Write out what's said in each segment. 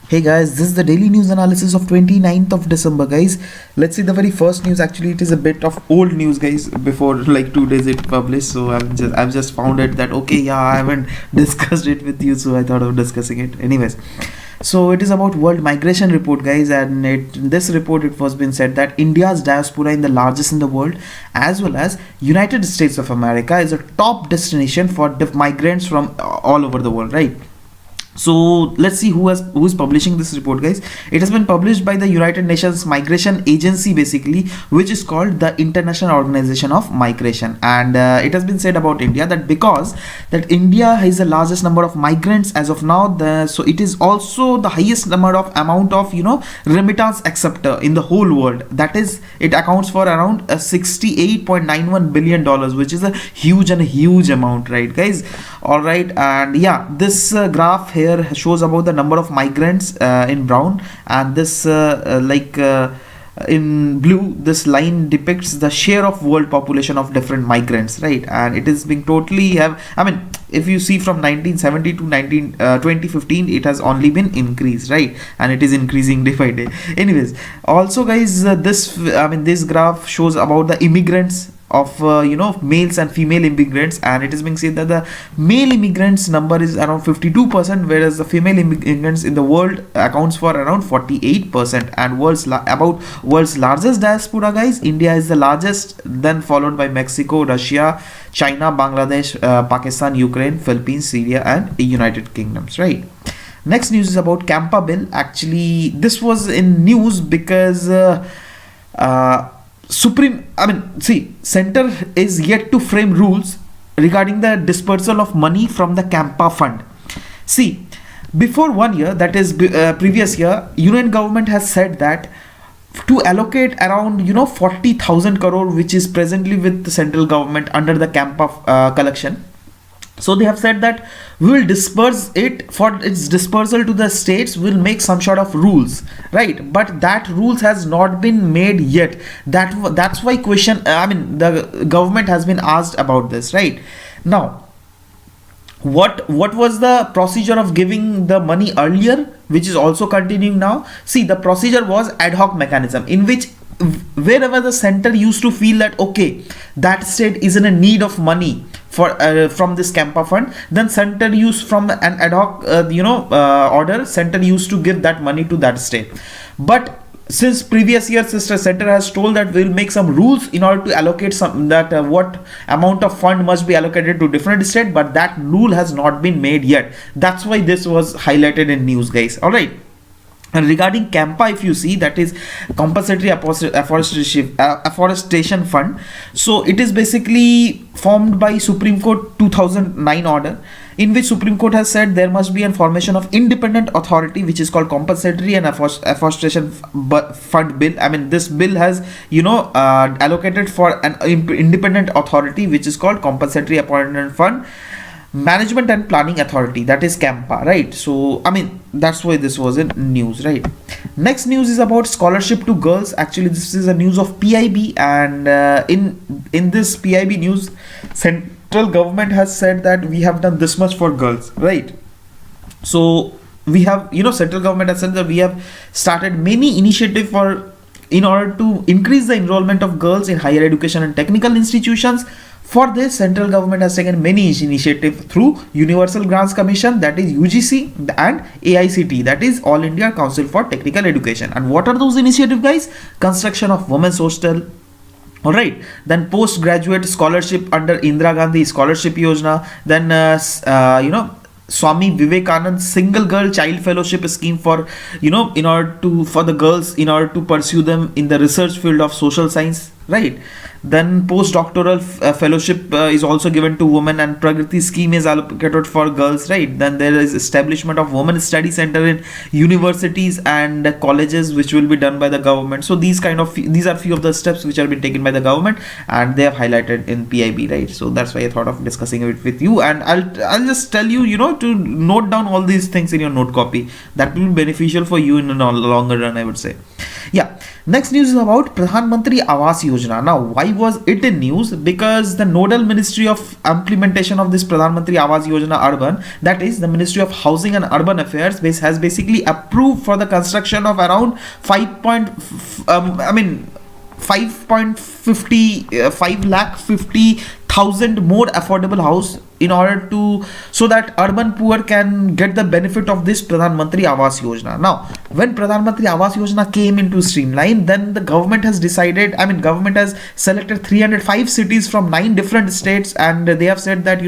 Hey guys, this is the daily news analysis of 29th of December, guys. Let's see the very first news. Actually, it is a bit of old news, guys. Before like 2 days it published, so I've just found it that okay, yeah, I haven't discussed it with you, so I thought of discussing it. Anyways, so it is about World Migration Report, guys, and in this report it was been said that India's diaspora in the largest in the world, as well as United States of America, is a top destination for migrants from all over the world, right? So let's see who is publishing this report, guys. It has been published by the United Nations Migration Agency, basically, which is called the International Organization of Migration. And it has been said about India that because that India has the largest number of migrants as of now, so it is also the highest number of amount of remittance acceptor in the whole world. That is, it accounts for around $68.91 billion, which is a huge amount, right, guys? All right, and yeah, this graph here shows about the number of migrants in brown, and this in blue, this line depicts the share of world population of different migrants, right? And it is being totally if you see from 1970 to 2015, it has only been increased, right? And it is increasing day by day. Anyways, also, guys, this graph shows about the immigrants of males and female immigrants, and it is being said that the male immigrants number is around 52%, whereas the female immigrants in the world accounts for around 48%. And world's largest diaspora, guys, India is the largest, then followed by Mexico, Russia, China, Bangladesh, Pakistan, Ukraine, Philippines, Syria, and United Kingdoms, right? Next news is about Campa bill. Actually, this was in news because center is yet to frame rules regarding the dispersal of money from the Campa fund. See, before 1 year, that is previous year, Union government has said that to allocate around 40,000 crore, which is presently with the central government under the Campa collection. So they have said that we will disperse it. For its dispersal to the states, we'll make some sort of rules, right? But that rules has not been made yet. That's why the government has been asked about this, right? Now, what was the procedure of giving the money earlier, which is also continuing now? See, the procedure was ad hoc mechanism, in which wherever the center used to feel that okay, that state is in a need of money for from this Campa fund, then center used from an ad hoc order, center used to give that money to that state. But since previous year, sister center has told that we'll make some rules in order to allocate some what amount of fund must be allocated to different state, but that rule has not been made yet. That's why this was highlighted in news, guys. All right. And regarding Campa, if you see, that is compulsory afforestation fund. So it is basically formed by Supreme Court 2009 order, in which Supreme Court has said there must be a formation of independent authority, which is called compulsory and afforestation fund bill. This bill has allocated for an independent authority, which is called compulsory appointment fund management and planning authority, that is Campa, right? So that's why this was in news, right? Next news is about scholarship to girls. Actually, this is a news of PIB, and in this PIB news, central government has said that we have done this much for girls, right? So we have central government has said that we have started many initiatives in order to increase the enrollment of girls in higher education and technical institutions. For this, central government has taken many initiatives through Universal Grants Commission, that is UGC, and AICT, that is All India Council for Technical Education. And what are those initiatives, guys? Construction of women's hostel, all right, then postgraduate scholarship under Indira Gandhi Scholarship Yojana, then Swami Vivekanand Single Girl Child Fellowship Scheme for for the girls in order to pursue them in the research field of social science, right? Then postdoctoral fellowship is also given to women, and Pragati scheme is allocated for girls, right? Then there is establishment of women study center in universities and colleges, which will be done by the government. So these are few of the steps which are being taken by the government, and they have highlighted in PIB, right? So that's why I thought of discussing it with you, and I'll just tell you to note down all these things in your note copy. That will be beneficial for you in the longer run, I would say. Yeah. Next news is about Pradhan Mantri Awas Yojana. Now, why was it in news? Because the nodal ministry of implementation of this Pradhan Mantri Awas Yojana Urban, that is the Ministry of Housing and Urban Affairs, has basically approved for the construction of around 5,50,000 more affordable house in order to, so that urban poor can get the benefit of this Pradhan Mantri Awas Yojana. Now, when Pradhan Mantri Awas Yojana came into streamline, then the government has decided, government has selected 305 cities from 9 different states, and they have said that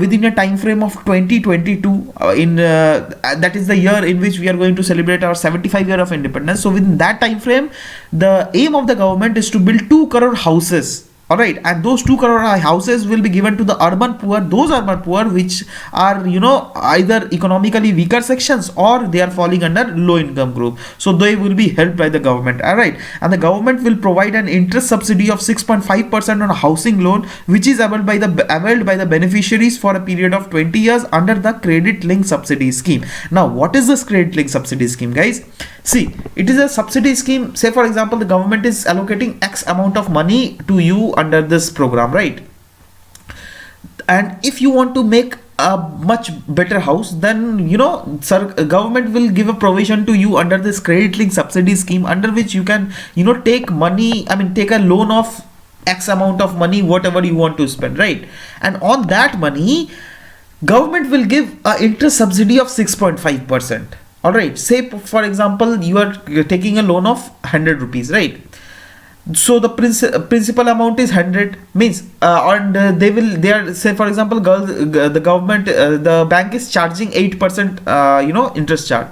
within a time frame of 2022, that is the year in which we are going to celebrate our 75 year of independence. So within that time frame, the aim of the government is to build 2 crore houses. All right, and those 2 crore houses will be given to the urban poor, those urban poor which are either economically weaker sections or they are falling under low income group. So they will be helped by the government. All right, and the government will provide an interest subsidy of 6.5% on a housing loan, which is availed by the beneficiaries for a period of 20 years under the credit linked subsidy scheme. Now, what is this credit linked subsidy scheme, guys? See, it is a subsidy scheme. Say for example, the government is allocating X amount of money to you under this program, right? And if you want to make a much better house, then government will give a provision to you under this credit link subsidy scheme, under which you can take money, take a loan of X amount of money, whatever you want to spend, right? And on that money, government will give a interest subsidy of 6.5%. All right, say for example you are taking a loan of 100 rupees, right? So the principal amount is 100, means they are, say for example, the government, the bank is charging 8% interest charge.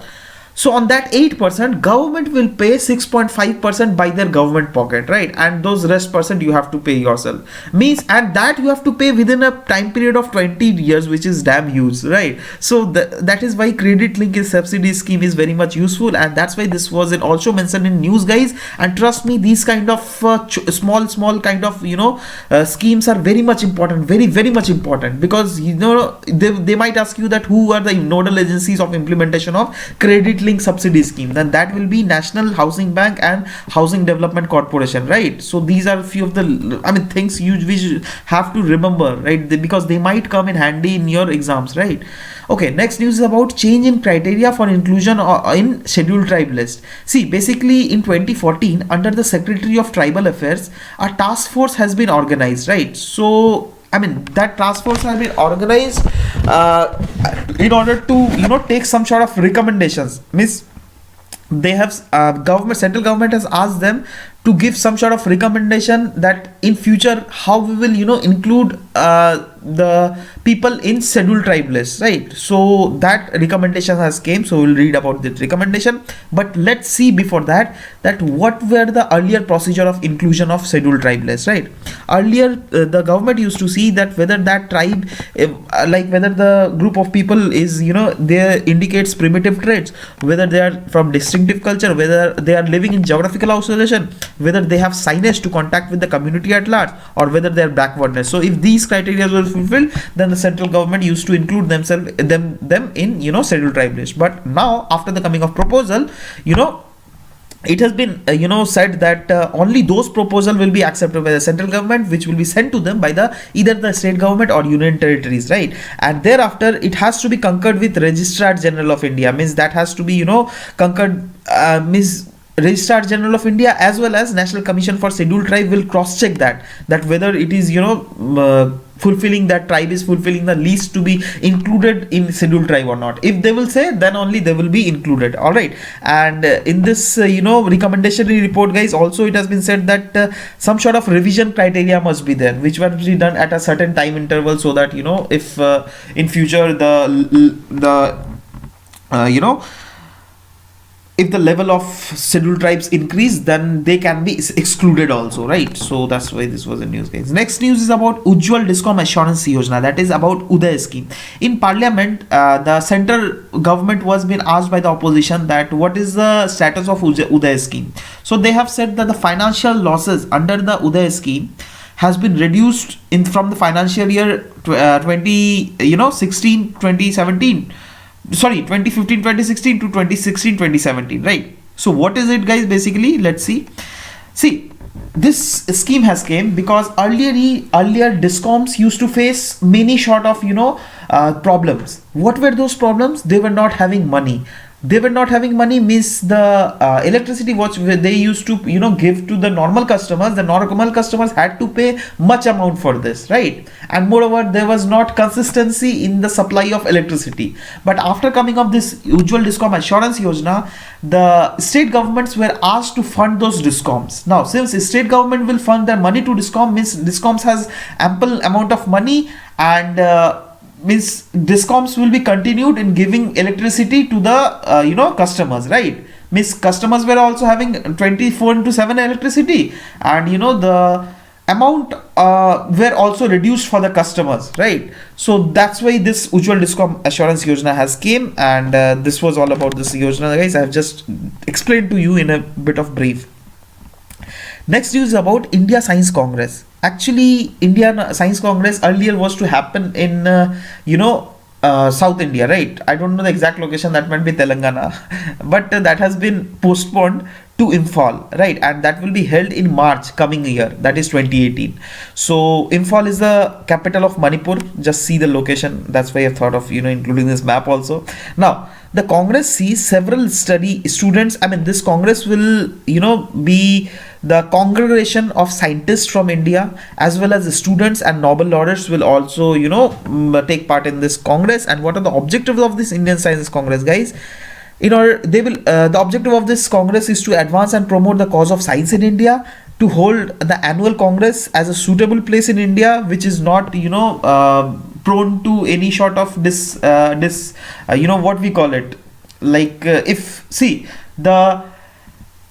So on that 8%, government will pay 6.5% by their government pocket, right? And those rest percent you have to pay yourself. Means, and that you have to pay within a time period of 20 years, which is damn huge, right? So that is why credit link subsidy scheme is very much useful, and that's why this was also mentioned in news, guys. And trust me, these kind of small kind of schemes are very much important, very much important, because they might ask you that who are the nodal agencies of implementation of credit link subsidy scheme. Then that will be National Housing Bank and Housing Development Corporation, right? So these are a few of the things you have to remember, right? Because they might come in handy in your exams, right? Okay, next news is about change in criteria for inclusion in scheduled tribe list. See, basically in 2014, under the Secretary of Tribal Affairs, a task force has been organized, right? So that task force has been organized in order to take some sort of recommendations. Means they have central government has asked them to give some sort of recommendation that in future how we will include the people in scheduled tribe list, right? So that recommendation has came, so we'll read about this recommendation. But let's see before that what were the earlier procedure of inclusion of scheduled tribe list, right? Earlier the government used to see that whether that tribe, whether the group of people is they indicates primitive traits, whether they are from distinctive culture, whether they are living in geographical isolation, whether they have signage to contact with the community at large, or whether they are backwardness. So if these criteria were fulfilled, then the central government used to include them in scheduled tribe list. But now, after the coming of proposal, it has been said that only those proposal will be accepted by the central government, which will be sent to them by either the state government or union territories, right? And thereafter it has to be concurred with Registrar General of India. Means that has to be concurred, Registrar General of India as well as National Commission for Scheduled Tribe will cross check that whether it is fulfilling, that tribe is fulfilling the list to be included in scheduled tribe or not. If they will say, then only they will be included. All right. And in this recommendation report, guys, also it has been said that some sort of revision criteria must be there, which must be done at a certain time interval, so that if in future if the level of scheduled tribes increase, then they can be excluded also, right? So that's why this was the news, guys. Next news is about Ujjwal Discom Assurance Yojana, that is about Uday scheme. In parliament, the central government was being asked by the opposition that what is the status of Uday scheme. So they have said that the financial losses under the Uday scheme has been reduced from the financial year 2015-2016 to 2016-2017, right? So what is it, guys? Basically, let's see. See, this scheme has came because earlier discoms used to face many sort of problems. What were those problems? They were not having money. They were not having money means the electricity what they used to give to the normal customers. The normal customers had to pay much amount for this, right? And moreover, there was not consistency in the supply of electricity. But after coming of this Ujjwal Discom Assurance Yojana, the state governments were asked to fund those discoms. Now, since the state government will fund their money to discom, means discoms has ample amount of money, and means discoms will be continued in giving electricity to the customers, right? Means customers were also having 24/7 electricity, and the amount were also reduced for the customers, right? So that's why this Ujjwal Discom Assurance Yojana has came, and this was all about this Yojana, guys. I have just explained to you in a bit of brief. Next news about India Science Congress. Actually, Indian Science Congress earlier was to happen in South India, right? I don't know the exact location, that might be Telangana, but that has been postponed to Imphal, right? And that will be held in March coming year, that is 2018. So Imphal is the capital of Manipur. Just see the location. That's why I thought of including this map also. Now the Congress sees several study students. I mean, this Congress will be the congregation of scientists from India, as well as the students and Nobel laureates will also take part in this Congress. And what are the objectives of this Indian Science Congress, guys? The objective of this Congress is to advance and promote the cause of science in India, to hold the annual Congress as a suitable place in India, which is not prone to any sort of what we call it, like if see the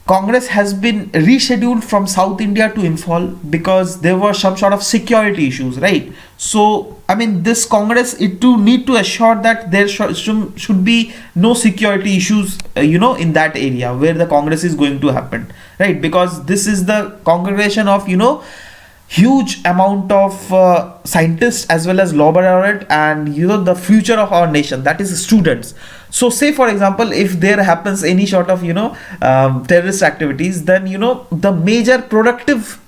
Congress has been rescheduled from South India to Imphal because there were some sort of security issues, right? So I mean, this Congress need to assure that there should be no security issues in that area where the Congress is going to happen, right? Because this is the congregation of huge amount of scientists as well as laureate, and the future of our nation, that is students. So say for example, if there happens any sort of terrorist activities, then the major productive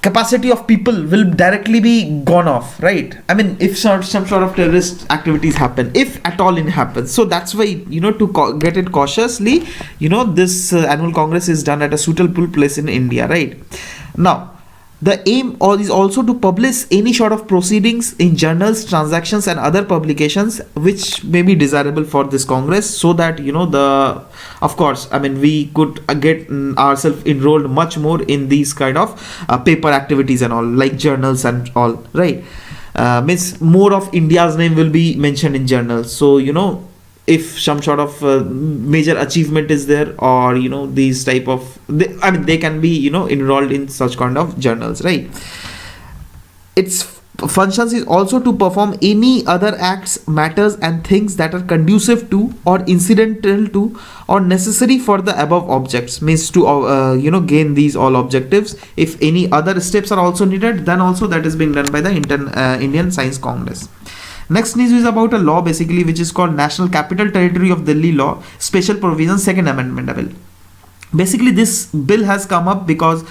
capacity of people will directly be gone off, right? I mean, if some sort of terrorist activities happen, if at all it happens. So that's why to get it cautiously, this annual Congress is done at a suitable place in India, right? Now the aim is also to publish any sort of proceedings in journals, transactions and other publications which may be desirable for this Congress, so that of course, I mean, we could get ourselves enrolled much more in these kind of paper activities and all, like journals and all, right? Means more of India's name will be mentioned in journals. So if some sort of major achievement is there, or these type of they can be enrolled in such kind of journals, right? Its functions is also to perform any other acts, matters and things that are conducive to or incidental to or necessary for the above objects. Means to gain these all objectives. If any other steps are also needed, then also that is being done by the Indian Science Congress. Next news is about a law basically which is called National Capital Territory of Delhi Law, Special Provisions, Second Amendment Bill. Basically this bill has come up because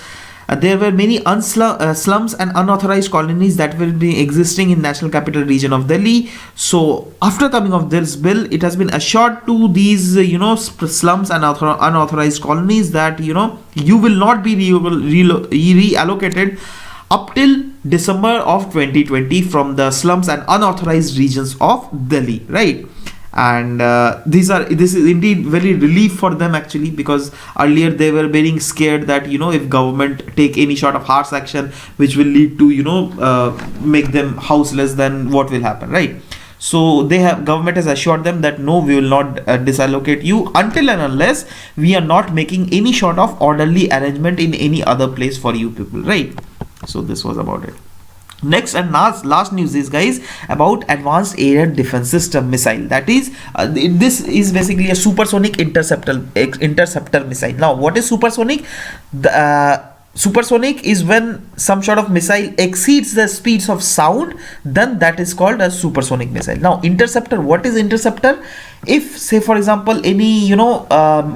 there were many slums and unauthorized colonies that will be existing in National Capital Region of Delhi. So after coming of this bill, it has been assured to these slums and unauthorized colonies that you will not be reallocated up till December of 2020 from the slums and unauthorized regions of Delhi, right? And this is indeed very relief for them actually, because earlier they were being scared that if government take any sort of harsh action which will lead to make them houseless, then what will happen, right? So government has assured them that no, we will not disallocate you until and unless we are not making any sort of orderly arrangement in any other place for you people, right? So this was about it. Next and last news is, guys, about Advanced Air Defense System missile. That is, this is basically a supersonic interceptor missile. Now, what is supersonic? supersonic is when some sort of missile exceeds the speeds of sound, then that is called a supersonic missile. Now interceptor, what is interceptor? If say for example any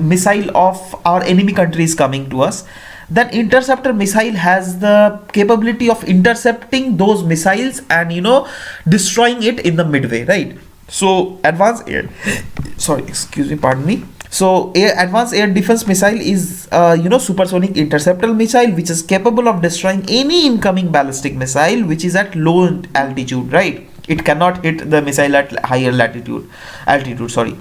missile of our enemy country is coming to us, then interceptor missile has the capability of intercepting those missiles and destroying it in the midway, right? So advanced air, sorry, excuse me, pardon me. So advanced air defense missile is supersonic interceptor missile which is capable of destroying any incoming ballistic missile which is at low altitude, right? It cannot hit the missile at higher altitude, sorry.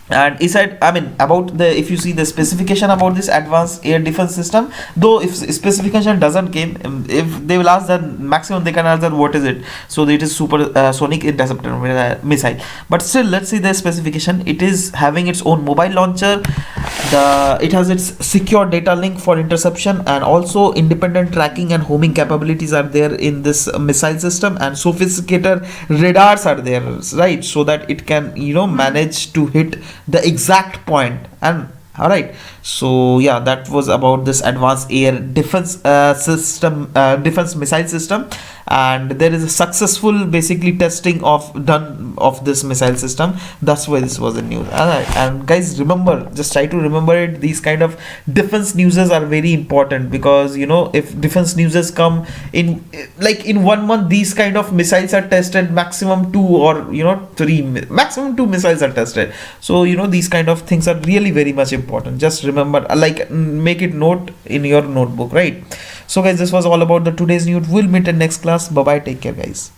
And he said, I mean, about the, if you see the specification about this advanced air defense system, though if specification doesn't came, if they will ask, then maximum they can ask that what is it. So it is supersonic interceptor missile. But still, let's see the specification. It is having its own mobile launcher. It has its secure data link for interception, and also independent tracking and homing capabilities are there in this missile system, and sophisticated radars are there, right? So that it can manage to hit the exact point. And all right, so yeah, that was about this advanced air defense defense missile system. And there is a successful basically testing done of this missile system. That's why this was a news. All right, and guys, remember, just try to remember it, these kind of defense newses are very important, because if defense newses come in like in 1 month, these kind of missiles are tested, maximum 2 or 3, maximum 2 missiles are tested. So these kind of things are really very much important. Just remember, like, make it note in your notebook, right? So guys, this was all about the today's news. We'll meet in next class. Bye bye, take care guys.